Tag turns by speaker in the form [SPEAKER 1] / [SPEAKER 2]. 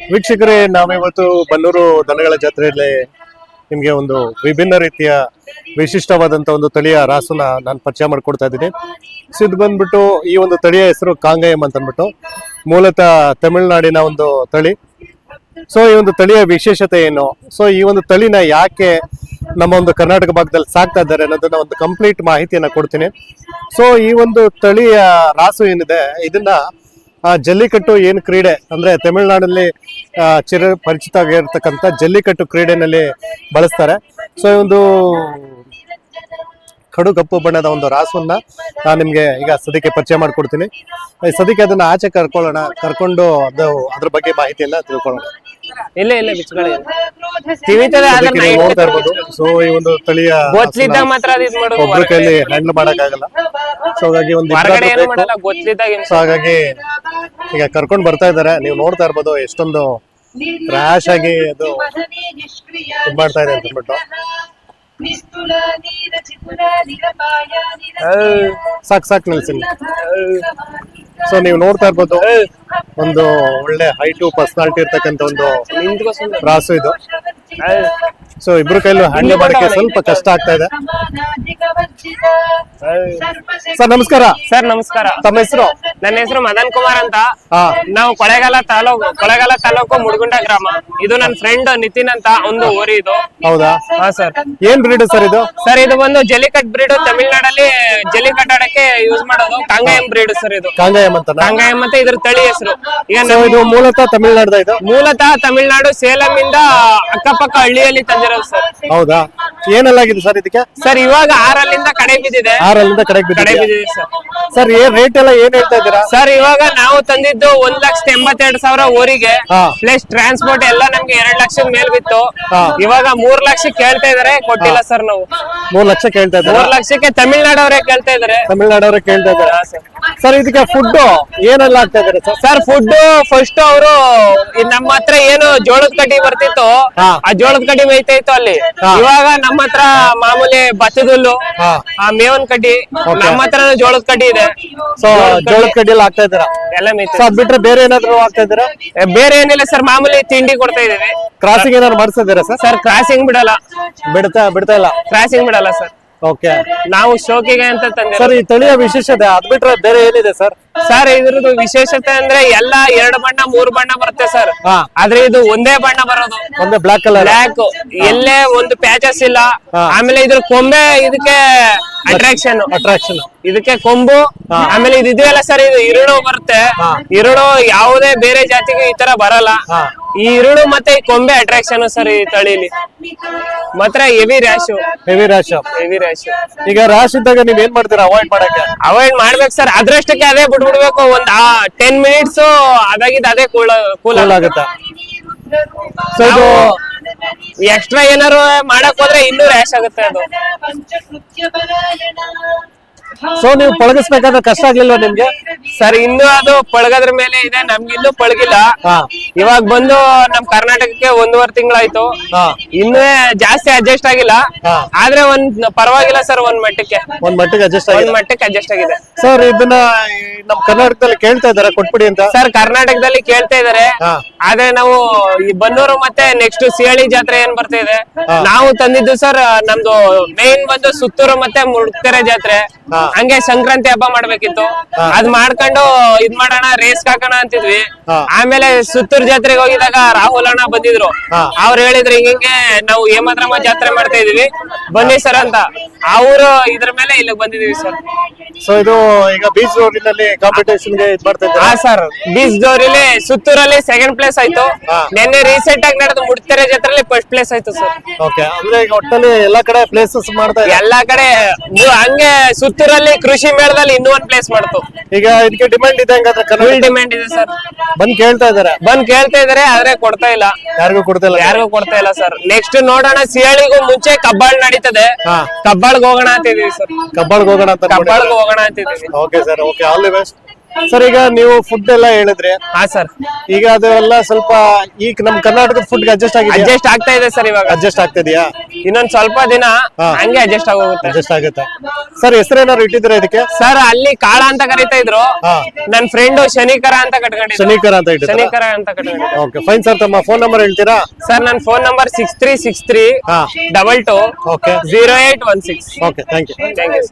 [SPEAKER 1] ವೀಕ್ಷಕರೇ, ನಾವಿವತ್ತು ಬನ್ನೂರು ದನಗಳ ಜಾತ್ರೆಯಲ್ಲಿ ನಿಮಗೆ ಒಂದು ವಿಭಿನ್ನ ರೀತಿಯ ವಿಶಿಷ್ಟವಾದಂತ ಒಂದು ತಳಿಯ ರಾಸುನ ನಾನು ಪರಿಚಯ ಮಾಡ್ಕೊಡ್ತಾ ಇದ್ದೀನಿ. ಸೊ ಇದು ಬಂದ್ಬಿಟ್ಟು ಈ ಒಂದು ತಳಿಯ ಹೆಸರು ಕಾಂಗಯಂ ಅಂತ ಅಂದ್ಬಿಟ್ಟು ಮೂಲತಃ ತಮಿಳುನಾಡಿನ ಒಂದು ತಳಿ. ಸೊ ಈ ಒಂದು ತಳಿಯ ವಿಶೇಷತೆ ಏನು, ಸೊ ಈ ಒಂದು ತಳಿನ ಯಾಕೆ ನಮ್ಮ ಒಂದು ಕರ್ನಾಟಕ ಭಾಗದಲ್ಲಿ ಸಾಕ್ತಾ ಇದ್ದಾರೆ ಅನ್ನೋದನ್ನ ಒಂದು ಕಂಪ್ಲೀಟ್ ಮಾಹಿತಿಯನ್ನ ಕೊಡ್ತೀನಿ. ಸೊ ಈ ಒಂದು ತಳಿಯ ರಾಸು ಏನಿದೆ ಇದನ್ನ ಜಲ್ಲಿಕಟ್ಟು ಏನು ಕ್ರೀಡೆ ಅಂದ್ರೆ ತಮಿಳುನಾಡಲ್ಲಿ ಪರಿಚಿತ ಆಗಿರ್ತಕ್ಕಂಥ ಜಲ್ಲಿಕಟ್ಟು ಕ್ರೀಡೆನಲ್ಲಿ ಬಳಸ್ತಾರೆ. ಸೊ ಈ ಒಂದು ಕಡು ಕಪ್ಪು ಬಣ್ಣದ ಒಂದು ರಾಸನ್ನ ನಾನು ನಿಮ್ಗೆ ಈಗ ಸದ್ಯಕ್ಕೆ ಪರಿಚಯ ಮಾಡ್ಕೊಡ್ತೀನಿ. ಸದ್ಯಕ್ಕೆ ಅದನ್ನ ಆಚೆ ಕರ್ಕೊಂಡು ಅದ್ರ ಬಗ್ಗೆ ಮಾಹಿತಿಯನ್ನ ತಿಳ್ಕೊಳ್ಳೋಣ. ನೋಡ್ತಾ ಇರ್ಬೋದು. ಸೊ ಈ ಒಂದು ತಳಿಯ ಒಬ್ರ ಕೈಲಿ ಹ್ಯಾಂಡಲ್ ಮಾಡಕ್ಕಾಗಲ್ಲ. ಸೊ ಹಾಗಾಗಿ ಒಂದು ಸೊ ಹಾಗಾಗಿ ಈಗ ಕರ್ಕೊಂಡ್ ಬರ್ತಾ ಇದಾರೆ. ನೀವು ನೋಡ್ತಾ ಇರ್ಬೋದು ಎಷ್ಟೊಂದು ಕ್ರಾಶ್ ಆಗಿ ಅದು ಇದು ಮಾಡ್ತಾ ಇದೆ ಅಂತ ಅಂದ್ಬಿಟ್ಟು. ಸಾಕ್ ನಿಲ್ಸಿಲ್ಲ. ಸೊ ನೀವು ನೋಡ್ತಾ ಇರ್ಬೋದು ಒಂದು ಒಳ್ಳೆ ಹೈಟು ಪರ್ಸನಾಲಿಟಿ ಇರ್ತಕ್ಕಂಥ ಒಂದು ರಾಸು ಇದು. ಸೊ ಇಬ್ರು ಕೈಲೂ ಹ್ಯಾಂಡಲ್ ಮಾಡಕ್ಕೆ ಸ್ವಲ್ಪ ಕಷ್ಟ ಆಗ್ತಾ ಇದೆ. ಸರ್ ನಮಸ್ಕಾರ.
[SPEAKER 2] ಸರ್ ನಮಸ್ಕಾರ.
[SPEAKER 1] ತಮ್ಮ ಹೆಸರು?
[SPEAKER 2] ನನ್ನ ಹೆಸರು ಮದನ್ ಕುಮಾರ್ ಅಂತ. ನಾವು ಕೊಳೆಗಾಲ ತಾಲೂಕು ಮುಡಗುಂಡ ಗ್ರಾಮ. ಇದು ನನ್ನ ಫ್ರೆಂಡ್ ನಿತಿನ್ ಅಂತ ಒಂದು ಊರಿ ಇದು.
[SPEAKER 1] ಹೌದಾ?
[SPEAKER 2] ಹಾ ಸರ್.
[SPEAKER 1] ಏನ್ ಬ್ರೀಡ್ ಸರ್ ಇದು?
[SPEAKER 2] ಸರ್ ಇದು ಒಂದು ಜಲ್ಲಿಕಟ್ ಬ್ರೀಡ್. ತಮಿಳ್ನಾಡಲ್ಲಿ ಜಲ್ಲಿಕಟ್ ಆಡಕ್ಕೆ ಯೂಸ್ ಮಾಡೋದು ಕಾಂಗಯಂ ಬ್ರೀಡ್ ಸರ್. ಇದು
[SPEAKER 1] ಕಾಂಗಯಂ ಅಂತ.
[SPEAKER 2] ಕಾಂಗಯಂ ಅಂತ ಇದ್ರ ತಳಿ ಹೆಸರು.
[SPEAKER 1] ಇದು ಮೂಲತಃ ತಮಿಳ್ನಾಡು. ಇದು
[SPEAKER 2] ಮೂಲತಃ ತಮಿಳ್ನಾಡು ಸೇಲಂ ಇಂದ ಅಕ್ಕಪಕ್ಕ ಹಳ್ಳಿಯಲ್ಲಿ ತಂದಿರೋದು ಸರ್.
[SPEAKER 1] ಹೌದಾ? ಏನೆಲ್ಲಾಗಿದೆ ಸರ್ ಇದಕ್ಕೆ?
[SPEAKER 2] ಸರ್ ಇವಾಗ 6 ಕಡೆ ಬಿದ್ದಿದೆ.
[SPEAKER 1] 6 ಕಡೆ ಬಿದ್ದಿದೆ
[SPEAKER 2] ಸರ್.
[SPEAKER 1] ಸರ್ ರೇಟ್ ಎಲ್ಲ ಏನ್ ಹೇಳ್ತಾ ಇದ್ದೀರಾ?
[SPEAKER 2] ಸರ್ ಇವಾಗ ನಾವು ತಂದಿದ್ದು 1,82,000 ಊರಿಗೆ ಪ್ಲಸ್ ಟ್ರಾನ್ಸ್ಪೋರ್ಟ್ ಎಲ್ಲ ನಮ್ಗೆ 2 ಲಕ್ಷದ ಮೇಲ್ ಬಿತ್ತು. ಇವಾಗ 3 ಲಕ್ಷ ಕೇಳ್ತಾ ಇದಾರೆ, ಕೊಟ್ಟಿಲ್ಲ ಸರ್ ನಾವು.
[SPEAKER 1] 3 ಲಕ್ಷ ಕೇಳ್ತಾ ಇದ್ದಾರೆ.
[SPEAKER 2] 3 ಲಕ್ಷಕ್ಕೆ ತಮಿಳ್ನಾಡವರೇ ಕೇಳ್ತಾ ಇದಾರೆ.
[SPEAKER 1] ತಮಿಳ್ನಾಡವರೇ ಕೇಳ್ತಾ ಇದ್ದಾರೆ. ಸರ್ ಇದಕ್ಕೆ ಫುಡ್ ಏನೆಲ್ಲ ಆಗ್ತಾ ಇದಾರೆ ಸರ್?
[SPEAKER 2] ಸರ್ ಫುಡ್ ಫಸ್ಟ್ ಅವರು ನಮ್ಮ ಹತ್ರ ಏನು ಜೋಳದ ಕಡ್ಡಿ ಬರ್ತಿತ್ತು, ಆ ಜೋಳದ ಕಡ್ಡಿ ಮೇಯ್ತಾ ಇತ್ತು ಅಲ್ಲಿ. ಇವಾಗ ನಮ್ಮ ಹತ್ರ ಮಾಮೂಲಿ ಭತ್ತದಲ್ಲು, ಆ ಮೇವನ್ ಕಡ್ಡಿ, ನಮ್ಮ ಹತ್ರ ಜೋಳದ ಕಡ್ಡಿ ಇದೆ.
[SPEAKER 1] ಸೊ ಜೋಳದ ಕಡ್ಡಿ ಎಲ್ಲ ಆಗ್ತಾ ಇದ್ದೀರಾ?
[SPEAKER 2] ಎಲ್ಲ ಮೇಯ್ತಾ.
[SPEAKER 1] ಅದ್ ಬಿಟ್ರೆ ಬೇರೆ ಏನಾದ್ರು ಆಗ್ತಾ ಇದ್ದೀರಾ?
[SPEAKER 2] ಬೇರೆ ಏನಿಲ್ಲ ಸರ್, ಮಾಮೂಲಿ ತಿಂಡಿ ಕೊಡ್ತಾ ಇದೀವಿ.
[SPEAKER 1] ಕ್ರಾಸಿಂಗ್ ಏನಾದ್ರು ಮಾಡಿಸ್ತಿದ್ದೀರಾ ಸರ್?
[SPEAKER 2] ಸರ್ ಕ್ರಾಸಿಂಗ್ ಬಿಡಲ್ಲ.
[SPEAKER 1] ಬಿಡ್ತಾ ಇಲ್ಲ?
[SPEAKER 2] ಕ್ರಾಸಿಂಗ್ ಬಿಡಲ್ಲ ಸರ್.
[SPEAKER 1] ಓಕೆ.
[SPEAKER 2] ನಾವು ಶೋಕಿಗೆ ಅಂತ ತಂದೆ.
[SPEAKER 1] ಸರ್ ಈ ತಳಿಯ ವಿಶೇಷತೆ ಅದ್ ಬಿಟ್ರೆ ಬೇರೆ ಏನಿದೆ ಸರ್?
[SPEAKER 2] ಸರ್ ಇದ್ರದ್ದು ವಿಶೇಷತೆ ಅಂದ್ರೆ ಎಲ್ಲ 2 ಬಣ್ಣ 3 ಬಣ್ಣ ಬರುತ್ತೆ ಸರ್. ಆದ್ರೆ ಇದು ಒಂದೇ ಬಣ್ಣ ಬರೋದು,
[SPEAKER 1] ಒಂದೇ ಬ್ಲಾಕ್ ಕಲರ್.
[SPEAKER 2] ಬ್ಲಾಕ್, ಎಲ್ಲೇ ಒಂದು ಪ್ಯಾಚಸ್ ಇಲ್ಲ. ಆಮೇಲೆ ಇದ್ರ ಕೊಂಬೆ ಇದಕ್ಕೆ ಅಟ್ರಾಕ್ಷನ್. ಇದಕ್ಕೆ ಕೊಂಬು. ಆಮೇಲೆ ಇದೆಯಲ್ಲ ಸರ್, ಇದು ಇರುಳು ಬರುತ್ತೆ. ಇರುಳು ಯಾವುದೇ ಬೇರೆ ಜಾತಿಗೆ ಈ ತರ ಬರಲ್ಲ. ಈ ಇರುಳು ಮತ್ತೆ ಈ ಕೊಂಬೆ ಅಟ್ರಾಕ್ಷನ್ ಸರ್ ಈ ತಳಿಲಿ. ಮಾತ್ರ ಹೆವಿ ರ್ಯಾಶ್.
[SPEAKER 1] ಈಗ ರ್ಯಾಶ್ ಇದ್ದಾಗ ನೀವ್ ಏನ್ ಮಾಡ್ತೀರಾ ಅವಾಯ್ಡ್ ಮಾಡಕ್ಕೆ?
[SPEAKER 2] ಅವಾಯ್ಡ್ ಮಾಡ್ಬೇಕು ಸರ್. ಅದ್ರಷ್ಟಕ್ಕೆ ಅದೇ ಬಿಡ್ಬಿಡ್ಬೇಕು. ಒಂದ್ 10 ಮಿನಿಟ್ಸ್ ಅದಾಗಿದ್ದು ಅದೇ ಕೂಲ್ ಆಗುತ್ತೆ.
[SPEAKER 1] ಸೊ ಇದು
[SPEAKER 2] ಎಕ್ಸ್ಟ್ರಾ ಏನಾರು ಮಾಡಕ್ ಹೋದ್ರೆ ಇನ್ನೂ ರ್ಯಾಶ್ ಆಗುತ್ತೆ ಅದು.
[SPEAKER 1] ಸೊ ನೀವು ಪಳಗಿಸ್ಬೇಕಾದ್ರೆ ಕಷ್ಟ ಆಗ್ಲಿಲ್ವಾ ನಿಮ್ಗೆ?
[SPEAKER 2] ಸರ್ ಇನ್ನು ಅದು ಪಳಗದ್ರ ಮೇಲೆ ಇದೆ, ನಮ್ಗೆ ಇನ್ನೂ ಪಳಗಿಲ್ಲ. ಇವಾಗ ಬಂದು ನಮ್ ಕರ್ನಾಟಕಕ್ಕೆ 1.5 ತಿಂಗಳಾಯ್ತು. ಇನ್ನೂ ಜಾಸ್ತಿ ಅಡ್ಜಸ್ಟ್ ಆಗಿಲ್ಲ. ಆದ್ರೆ ಪರವಾಗಿಲ್ಲ ಸರ್. ಒಂದ್ ಮಟ್ಟಕ್ಕೆ ಅಡ್ಜಸ್ಟ್ ಆಗಿದೆ
[SPEAKER 1] ಸರ್. ಇದನ್ನ ನಮ್ ಕರ್ನಾಟಕದಲ್ಲಿ ಕೇಳ್ತಾ ಇದಾರೆ ಕೊಟ್ಬಿಡಿ ಅಂತ?
[SPEAKER 2] ಸರ್ ಕರ್ನಾಟಕದಲ್ಲಿ ಕೇಳ್ತಾ ಇದಾರೆ. ಆದ್ರೆ ನಾವು ಈ ಬನ್ನೂರು ಮತ್ತೆ ನೆಕ್ಸ್ಟ್ ಸಿಹಳಿ ಜಾತ್ರೆ ಏನ್ ಬರ್ತಾ ಇದೆ, ನಾವು ತಂದಿದ್ದು ಸರ್. ನಮ್ದು ಮೇನ್ ಬಂದು ಸುತ್ತೂರು ಮತ್ತೆ ಮುಡ್ಕೆರೆ ಜಾತ್ರೆ. ಹಂಗೆ ಸಂಕ್ರಾಂತಿ ಹಬ್ಬ ಮಾಡ್ಬೇಕಿತ್ತು. ಅದ್ ಮಾಡ್ಕೊಂಡು ಇದ್ ಮಾಡೋಣ, ರೇಸ್ ಹಾಕೋಣ ಅಂತಿದ್ವಿ. ಆಮೇಲೆ ಸುತ್ತೂರು ಜಾತ್ರೆಗೆ ಹೋಗಿದಾಗ ರಾಹುಲ್ ಅಣ್ಣ ಬಂದಿದ್ರು. ಅವ್ರು ಹೇಳಿದ್ರು ಹಿಂಗೆ ನಾವು ಹೇಮದ್ರಮ್ಮ ಜಾತ್ರೆ ಮಾಡ್ತಾ ಇದೀವಿ, ಬನ್ನಿ ಸರ್ ಅಂತ. ಅವರು ಇದ್ರ ಮೇಲೆ ಇಲ್ಲಿಗೆ ಬಂದಿದೀವಿ ಸರ್.
[SPEAKER 1] ಸೊ ಇದು ಈಗ ಬೀಚ್ ರೋಡಿನಲ್ಲಿ ಕಾಂಪಿಟೇಷನ್ ಗೆ ಇದ್ ಮಾಡ್ತಾ ಇದ್ದಾರೆ?
[SPEAKER 2] ಹಾ ಸರ್, ಬೀಚ್ ರೋಡಲ್ಲಿ ಸುತ್ತೂರಲ್ಲಿ 2nd ಪ್ಲೇಸ್ ಆಯ್ತು. ನಿನ್ನೆ ರೀಸೆಂಟ್ ಆಗಿ ನಡೆದ ಮುಡ್ಕೆರೆ ಜಾತ್ರೆಯಲ್ಲಿ 1st ಪ್ಲೇಸ್ ಆಯ್ತು ಸರ್.
[SPEAKER 1] ಓಕೆ. ಅಂದ್ರೆ ಈಗ ಒಟ್ಟಲ್ಲಿ ಎಲ್ಲಾ ಕಡೆ ಪ್ಲೇಸಸ್ ಮಾಡ್ತಾ ಇದ್ದಾರೆ?
[SPEAKER 2] ಎಲ್ಲಾ ಕಡೆ. ಹಂಗೆ ಸುತ್ತೂರಲ್ಲಿ ಕೃಷಿ ಮೇಳದಲ್ಲಿ ಇನ್ನೂ 1 ಪ್ಲೇಸ್ ಮಾಡ್ತು.
[SPEAKER 1] ಈಗ ಇದಕ್ಕೆ ಡಿಮ್ಯಾಂಡ್ ಇದೆ ಹಂಗಾದ್ರೆ?
[SPEAKER 2] ಫುಲ್ ಡಿಮ್ಯಾಂಡ್ ಇದೆ ಸರ್.
[SPEAKER 1] ಬಂದ್ ಕೇಳ್ತಾ ಇದಾರೆ
[SPEAKER 2] ಆದ್ರೆ ಕೊಡ್ತಾ ಇಲ್ಲ.
[SPEAKER 1] ಯಾರಿಗೂ
[SPEAKER 2] ಕೊಡ್ತಾ ಇಲ್ಲ ಸರ್. ನೆಕ್ಸ್ಟ್ ನೋಡೋಣ, ಸಿಹಳಿಗೂ ಮುಂಚೆ ಕಬ್ಬಾಳ್ ನಡೀತದೆ. ಕಬ್ಬಾಳ್ಗೆ ಹೋಗೋಣ ಅಂತಿದೀವಿ ಸರ್.
[SPEAKER 1] ಕಬ್ಬಾಳ್ಗೆ ಹೋಗೋಣ ಅಂತಿದೀವಿ.
[SPEAKER 2] ಅಂತಿದೀವಿ.
[SPEAKER 1] Okay sir. Okay, all the best. Sir ಈಗ ನೀವು ಫುಡ್ ಎಲ್ಲ ಹೇಳಿದ್ರಿ,
[SPEAKER 2] ಹಾ ಸರ್,
[SPEAKER 1] ಈಗ ಅದೆಲ್ಲ ಸ್ವಲ್ಪ ಈಗ ನಮ್ ಕರ್ನಾಟಕದ ಫುಡ್ ಅಡ್ಜಸ್ಟ್ ಆಗಿದೆ,
[SPEAKER 2] ಅಡ್ಜಸ್ಟ್ ಆಗ್ತಾ ಇದೆ ಸರ್ ಇವಾಗ.
[SPEAKER 1] ಅಡ್ಜಸ್ಟ್ ಆಗ್ತಿದ್ಯಾ?
[SPEAKER 2] ಇನ್ನೊಂದ್ ಸ್ವಲ್ಪ ದಿನ ಹಂಗೆ ಅಡ್ಜಸ್ಟ್ ಆಗೋಗುತ್ತೆ.
[SPEAKER 1] ಅಡ್ಜಸ್ಟ್ ಆಗುತ್ತೆ. ಸರ್ ಹೆಸರೇನಾದ್ರು ಇಟ್ಟಿದ್ರೆ ಇದಕ್ಕೆ?
[SPEAKER 2] ಸರ್ ಅಲ್ಲಿ ಕಾಳ ಅಂತ ಕರಿತಾ ಇದ್ರು,
[SPEAKER 1] ಹಾ.
[SPEAKER 2] ನನ್ ಫ್ರೆಂಡ್ ಶನಿಕರ ಅಂತ ಕಟ್ಕೊಂಡಿದ್ರು.
[SPEAKER 1] ಶನಿಕರ ಅಂತ ಇಟ್ಟಿದ್ದಾರೆ.
[SPEAKER 2] ಶನಿಕರ ಅಂತ ಕಟ್ಕೊಂಡಿದ್ರು.
[SPEAKER 1] ಓಕೆ ಫೈನ್ ಸರ್, ತಮ್ಮ ಫೋನ್ ನಂಬರ್ ಹೇಳ್ತೀರಾ?
[SPEAKER 2] ಸರ್ ನನ್ ಫೋನ್ ನಂಬರ್ 6363
[SPEAKER 1] ಹಾ.
[SPEAKER 2] 22
[SPEAKER 1] okay
[SPEAKER 2] 0816.
[SPEAKER 1] Okay thank you.
[SPEAKER 2] Thank you.